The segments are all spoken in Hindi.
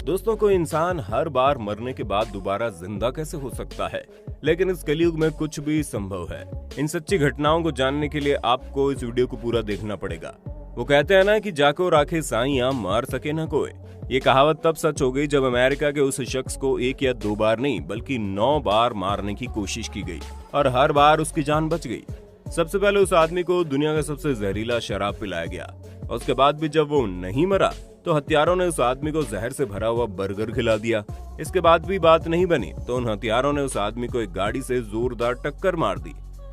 दोस्तों, कोई इंसान हर बार मरने के बाद दोबारा जिंदा कैसे हो सकता है? लेकिन इस कलयुग में कुछ भी संभव है। इन सच्ची घटनाओं को जानने के लिए आपको इस वीडियो को पूरा देखना पड़ेगा। वो कहते हैं ना कि जाको राखे साइयां मार सके ना कोई। ये कहावत तब सच हो गई जब अमेरिका के उस शख्स को 1 या 2 बार नहीं बल्कि 9 बार मारने की कोशिश की गई और हर बार उसकी जान बच गई। सबसे पहले उस आदमी को दुनिया का सबसे जहरीला शराब पिलाया गया। उसके बाद भी जब वो नहीं मरा तो हत्यारों ने उस आदमी को जहर से भरा हुआ बर्गर खिला दिया। इसके बाद भी बात नहीं बनी तो उन हत्यारों ने उस आदमी को एक गाड़ी से जोरदार टक्कर मार दी।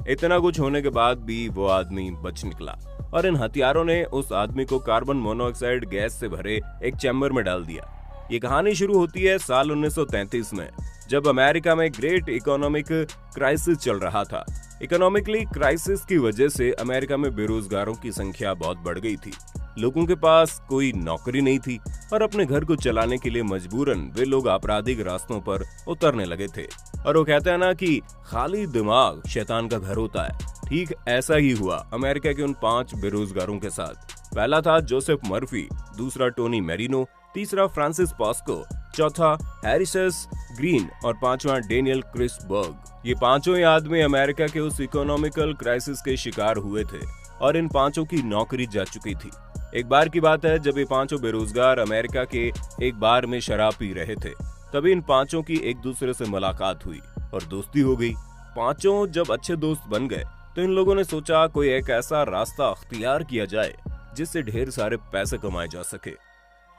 इतना कुछ होने के बाद भी वो आदमी बच निकला और इन हत्यारों ने उस आदमी को कार्बन मोनोऑक्साइड गैस से भरे एक चैम्बर में डाल दिया। ये कहानी शुरू होती है साल 1933 में, जब अमेरिका में ग्रेट इकोनॉमिक क्राइसिस चल रहा था। इकोनॉमिकली क्राइसिस की वजह से अमेरिका में बेरोजगारों की संख्या बहुत बढ़ गई थी। लोगों के पास कोई नौकरी नहीं थी और अपने घर को चलाने के लिए मजबूरन वे लोग आपराधिक रास्तों पर उतरने लगे थे। और वो कहते हैं ना कि खाली दिमाग शैतान का घर होता है। ठीक ऐसा ही हुआ अमेरिका के उन 5 बेरोजगारों के साथ। पहला था जोसेफ मर्फी, दूसरा टोनी मैरिनो, तीसरा फ्रांसिस पॉस्को, चौथा हैरिसस ग्रीन और पांचवा डेनियल क्रिस बर्ग। ये पांचों ही आदमी अमेरिका के उस इकोनॉमिकल क्राइसिस के शिकार हुए थे और इन पांचों की नौकरी जा चुकी थी। एक बार की बात है जब ये पांचों बेरोजगार अमेरिका के एक बार में शराब पी रहे थे। तभी इन पांचों की एक दूसरे से मुलाकात हुई और दोस्ती हो गई। पांचों जब अच्छे दोस्त बन गए तो इन लोगों ने सोचा कोई एक ऐसा रास्ता अख्तियार किया जाए जिससे ढेर सारे पैसे कमाए जा सके।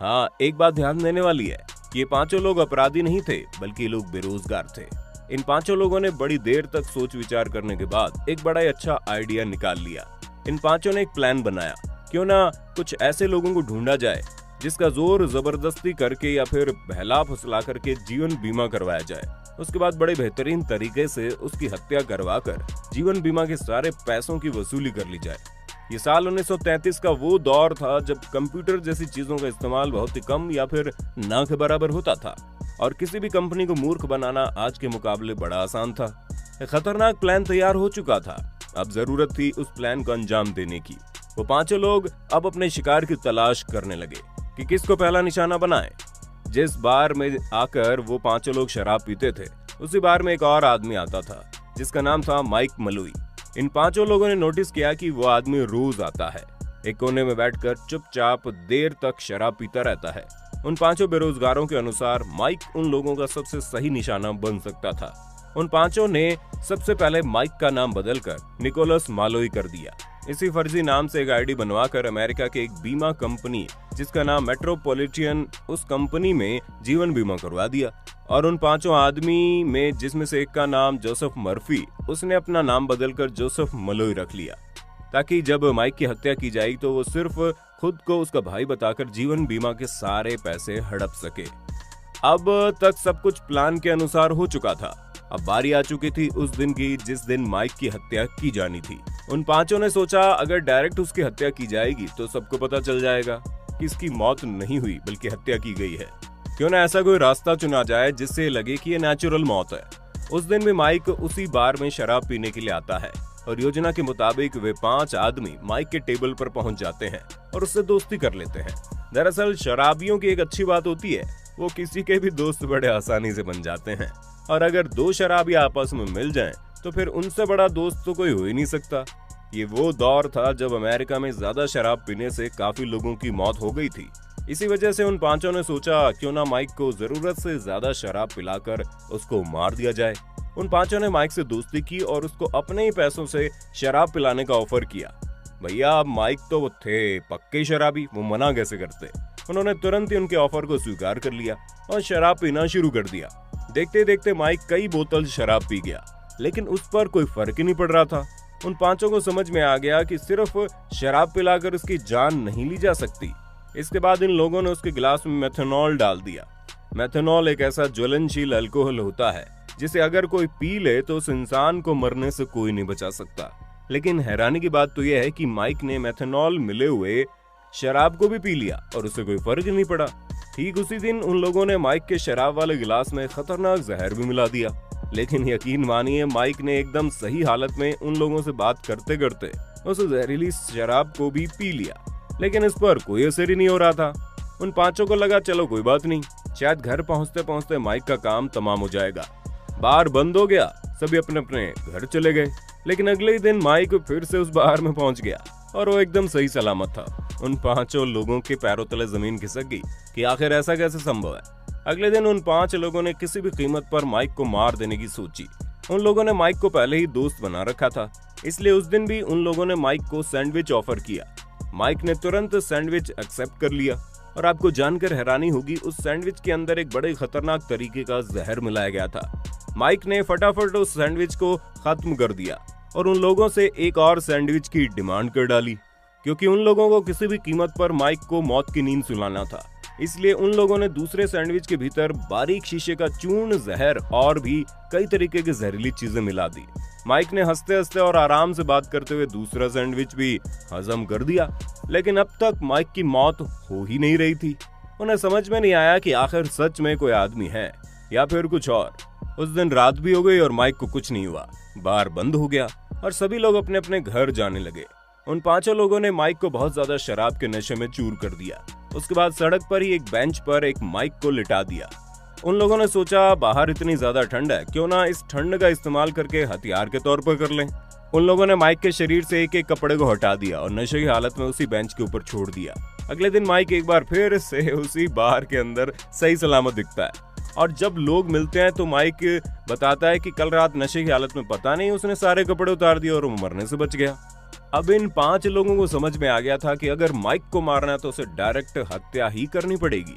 हाँ, एक बात ध्यान देने वाली है, ये पांचों लोग अपराधी नहीं थे बल्कि लोग बेरोजगार थे। इन पांचों लोगों ने बड़ी देर तक सोच विचार करने के बाद एक बड़ा ही अच्छा आइडिया निकाल लिया। इन पांचों ने एक प्लान बनाया, क्यों ना कुछ ऐसे लोगों को ढूंढा जाए जिसका जोर जबरदस्ती करके या फिर बहला फुसला करके जीवन बीमा करवाया जाए। उसके बाद बड़े बेहतरीन तरीके से उसकी हत्या करवाकर जीवन बीमा के सारे पैसों की वसूली कर ली जाए। ये साल 1933 का वो दौर था जब कंप्यूटर जैसी चीजों का इस्तेमाल बहुत ही कम या फिर ना के बराबर होता था और किसी भी कंपनी को मूर्ख बनाना आज के मुकाबले बड़ा आसान था। एक खतरनाक प्लान तैयार हो चुका था। अब जरूरत थी उस प्लान को अंजाम देने की। वो पांचों लोग अब अपने शिकार की तलाश करने लगे कि किसको पहला निशाना बनाएं। जिस बार में आकर वो पांचों लोग शराब पीते थे, उसी बार में एक और आदमी आता था जिसका नाम था माइक मलोई। इन पांचों लोगों ने नोटिस किया कि वो आदमी रोज आता है, एक कोने में बैठकर चुपचाप देर तक शराब पीता रहता है। उन पांचों बेरोजगारों के अनुसार माइक उन लोगों का सबसे सही निशाना बन सकता था। उन पांचों ने सबसे पहले माइक का नाम बदलकर निकोलस मालोई कर दिया। इसी फर्जी नाम से एक आईडी बनवाकर अमेरिका के एक बीमा कंपनी जिसका नाम मेट्रोपॉलिटन, उस कंपनी में जीवन बीमा करवा दिया। और उन पांचों आदमी में जिसमें से एक का नाम जोसेफ मर्फी, उसने अपना नाम बदलकर जोसेफ मलोई रख लिया ताकि जब माइक की हत्या की जाए तो वो सिर्फ खुद को उसका भाई बताकर जीवन बीमा के सारे पैसे हड़प सके। अब तक सब कुछ प्लान के अनुसार हो चुका था। अब बारी आ चुकी थी उस दिन की जिस दिन माइक की हत्या की जानी थी। उन पांचों ने सोचा अगर डायरेक्ट उसकी हत्या की जाएगी तो सबको पता चल जाएगा कि इसकी मौत नहीं हुई बल्कि हत्या की गई है। क्यों ना ऐसा कोई रास्ता चुना जाए जिससे लगे कि ये नेचुरल मौत है। उस दिन भी माइक उसी बार में शराब पीने के लिए आता है और योजना के मुताबिक वे 5 आदमी माइक के टेबल पर पहुंच जाते हैं और उससे दोस्ती कर लेते हैं। दरअसल शराबियों की एक अच्छी बात होती है, वो किसी के भी दोस्त बड़े आसानी से बन जाते हैं और अगर 2 शराबी आपस में मिल जाएं तो फिर उनसे बड़ा दोस्त तो कोई हो ही नहीं सकता। ये वो दौर था जब अमेरिका में ज्यादा शराब पीने से काफी लोगों की मौत हो गई थी। इसी वजह से उन पांचों ने सोचा क्यों ना माइक को जरूरत से ज्यादा शराब पिलाकर उसको मार दिया जाए। उन पांचों ने माइक से दोस्ती की और उसको अपने ही पैसों से शराब पिलाने का ऑफर किया। भैया अब माइक तो वो थे पक्के शराबी, वो मना कैसे करते। उन्होंने तुरंत ही उनके ऑफर को स्वीकार कर लिया और शराब पीना शुरू कर दिया। देखते देखते माइक कई बोतल शराब पी गया, लेकिन उस पर कोई फर्क ही नहीं पड़ रहा था। उन पांचों को समझ में आ गया कि सिर्फ शराब पिलाकर उसकी जान नहीं ली जा सकती। इसके बाद इन लोगों ने उसके गिलास में मेथनॉल डाल दिया। मेथनॉल एक ऐसा ज्वलनशील अल्कोहल होता है जिसे अगर कोई पी ले तो उस इंसान को मरने से कोई नहीं बचा सकता। लेकिन हैरानी की बात तो यह है कि माइक ने मेथनॉल मिले हुए शराब को भी पी लिया और उससे कोई फर्क नहीं पड़ा। ठीक उसी दिन उन लोगों ने माइक के शराब वाले गिलास में खतरनाक जहर भी मिला दिया। लेकिन यकीन मानिए माइक ने एकदम सही हालत में उन लोगों से बात करते करते उस जहरीली शराब को भी पी लिया, लेकिन इस पर कोई असर ही नहीं हो रहा था। उन पांचों को लगा चलो कोई बात नहीं, शायद घर पहुंचते पहुंचते माइक का काम तमाम हो जाएगा। बार बंद हो गया, सभी अपने अपने घर चले गए। लेकिन अगले ही दिन माइक फिर से उस बार में पहुंच गया और वो एकदम सही सलामत था। उन 5 लोगों के पैरों तले जमीन खिसक गई कि आखिर ऐसा कैसे संभव है। अगले दिन उन 5 लोगों ने किसी भी कीमत पर माइक को मार देने की सोची। उन लोगों ने माइक को पहले ही दोस्त बना रखा था, इसलिए उस दिन भी उन लोगों ने माइक को सैंडविच ऑफर किया। माइक ने तुरंत सैंडविच एक्सेप्ट कर लिया और आपको जानकर हैरानी होगी, उस सैंडविच के अंदर एक बड़े खतरनाक तरीके का जहर मिलाया गया था। माइक ने फटाफट उस सैंडविच को खत्म कर दिया और उन लोगों से एक और सैंडविच की डिमांड कर डाली, क्योंकि उन लोगों को किसी भी कीमत पर माइक को मौत की नींद सुलाना था। इसलिए उन लोगों ने दूसरे सैंडविच के भीतर बारीक शीशे का चूर्ण, जहर और भी कई तरीके की जहरीली चीजें मिला दी। माइक ने हंसते हंसते और आराम से बात करते हुए दूसरा सैंडविच भी हजम कर दिया, लेकिन अब तक माइक की मौत हो ही नहीं रही थी। उन्हें समझ में नहीं आया कि आखिर सच में कोई आदमी है या फिर कुछ और। उस दिन रात भी हो गई और माइक को कुछ नहीं हुआ। बार बंद हो गया और सभी लोग अपने अपने घर जाने लगे। उन 5 लोगों ने माइक को बहुत ज्यादा शराब के नशे में चूर कर दिया। उसके बाद सड़क पर ही एक बेंच पर एक माइक को लिटा दिया। उन लोगों ने सोचा, बाहर इतनी ज्यादा ठंड है, क्यों ना इस ठंड का इस्तेमाल करके हथियार के तौर पर कर लें। उन लोगों ने माइक के शरीर से एक एक कपड़े को हटा दिया और नशे की हालत में उसी बेंच के ऊपर छोड़ दिया। अगले दिन माइक एक बार फिर से उसी बार के अंदर सही सलामत दिखता है और जब लोग मिलते हैं तो माइक बताता है कि कल रात नशे की हालत में पता नहीं उसने सारे कपड़े उतार दिए और वो मरने से बच गया। अब इन 5 लोगों को समझ में आ गया था कि अगर माइक को मारना है तो उसे डायरेक्ट हत्या ही करनी पड़ेगी,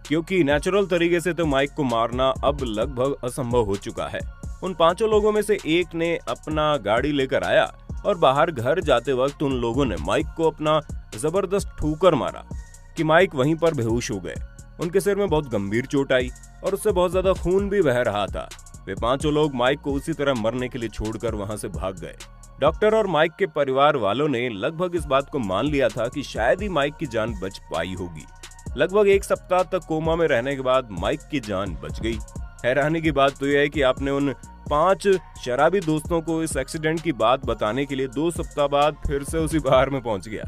क्योंकि नेचुरल तरीके से तो माइक को मारना अब लगभग असंभव हो चुका है। उन 5 लोगों में से एक ने अपना गाड़ी लेकर आया और बाहर घर जाते वक्त उन लोगों ने माइक को अपना जबरदस्त ठोकर मारा कि माइक वहीं पर बेहोश हो गए। उनके सिर में बहुत गंभीर चोट आई और उससे बहुत ज्यादा खून भी बह रहा था। वे 5 लोग माइक को उसी तरह मरने के लिए छोड़कर वहां से भाग गए। डॉक्टर और माइक के परिवार वालों ने लगभग इस बात को मान लिया था कि शायद ही माइक की जान बच पाई होगी। लगभग 1 सप्ताह तक कोमा में रहने के बाद माइक की जान बच गई। हैरानी की बात तो यह है कि आपने उन 5 शराबी दोस्तों को इस एक्सीडेंट की बात बताने के लिए 2 सप्ताह बाद फिर से उसी बार में पहुंच गया।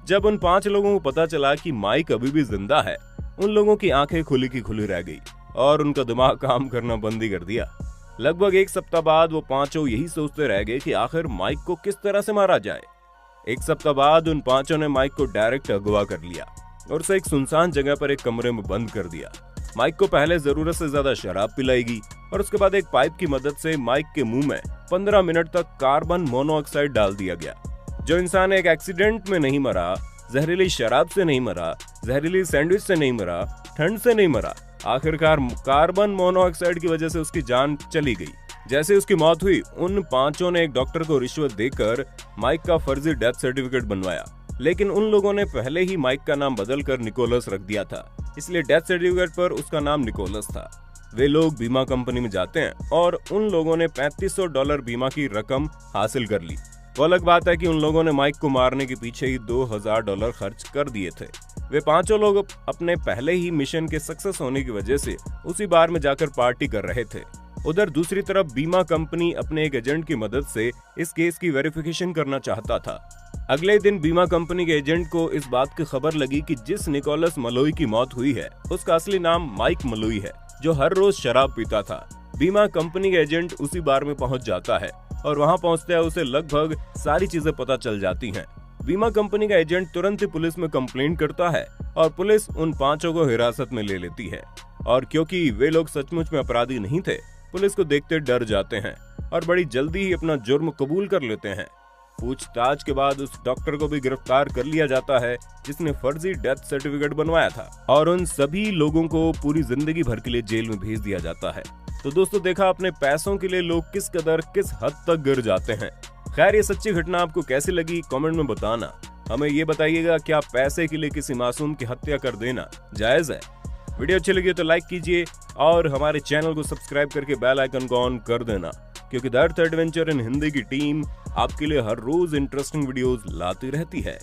जब उन 5 लोगों को पता चला कि माइक अभी भी जिंदा है, उन लोगों की आंखें खुली की खुली रह गई और उनका दिमाग काम करना बंद ही कर दिया। लगभग 1 सप्ताह बाद वो 5 यही सोचते रह गए कि आखिर माइक को किस तरह से मारा जाए। 1 सप्ताह बाद उन 5 ने माइक को डायरेक्ट अगवा कर लिया और उसे एक सुनसान जगह पर एक कमरे में बंद कर दिया। माइक को पहले जरूरत से ज्यादा शराब पिलाएगी और उसके बाद एक पाइप की मदद से माइक के मुंह में 15 मिनट तक कार्बन मोनोऑक्साइड डाल दिया गया। जो इंसान एक एक्सीडेंट में नहीं मरा, जहरीली शराब से नहीं मरा, जहरीली सैंडविच से नहीं मरा, ठंड से नहीं मरा, आखिरकार कार्बन मोनोऑक्साइड की वजह से उसकी जान चली गई। जैसे उसकी मौत हुई, उन 5 ने एक डॉक्टर को रिश्वत देकर माइक का फर्जी डेथ सर्टिफिकेट बनवाया, लेकिन उन लोगों ने पहले ही माइक का नाम बदलकर निकोलस रख दिया था, इसलिए डेथ सर्टिफिकेट पर उसका नाम निकोलस था। वे लोग बीमा कंपनी में जाते हैं और उन लोगों ने $3500 बीमा की रकम हासिल कर ली। वो अलग बात है कि उन लोगों ने माइक को मारने के पीछे ही $2000 खर्च कर दिए थे। वे 5 लोग अपने पहले ही मिशन के सक्सेस होने की वजह से उसी बार में जाकर पार्टी कर रहे थे। उधर दूसरी तरफ बीमा कंपनी अपने एक एजेंट की मदद से इस केस की वेरिफिकेशन करना चाहता था। अगले दिन बीमा कंपनी के एजेंट को इस बात की खबर लगी कि जिस निकोलस मलोई की मौत हुई है उसका असली नाम माइक मलोई है, जो हर रोज शराब पीता था। बीमा कंपनी का एजेंट उसी बार में पहुंच जाता है और वहां पहुंचते ही उसे लगभग सारी चीजें पता चल जाती हैं। बीमा कंपनी का एजेंट तुरंत ही पुलिस में कंप्लेंट करता है और पुलिस उन 5 को हिरासत में ले लेती है। और क्योंकि वे लोग सचमुच में अपराधी नहीं थे, पुलिस को देखते डर जाते हैं और बड़ी जल्दी ही अपना जुर्म कबूल कर लेते हैं। पूछताछ के बाद उस डॉक्टर को भी गिरफ्तार कर लिया जाता है जिसने फर्जी डेथ सर्टिफिकेट बनवाया था, और उन सभी लोगों को पूरी जिंदगी भर के लिए जेल में भेज दिया जाता है। तो दोस्तों, देखा अपने पैसों के लिए लोग किस हद तक गिर जाते हैं। खैर, ये सच्ची घटना आपको कैसी लगी कमेंट में बताना। हमें ये बताइएगा, क्या पैसे के लिए किसी मासूम की हत्या कर देना जायज है? वीडियो अच्छी लगी तो लाइक कीजिए और हमारे चैनल को सब्सक्राइब करके बेल आइकन को ऑन कर देना, क्योंकि the earth adventure in Hindi की टीम आपके लिए हर रोज इंटरेस्टिंग वीडियोस लाती रहती है।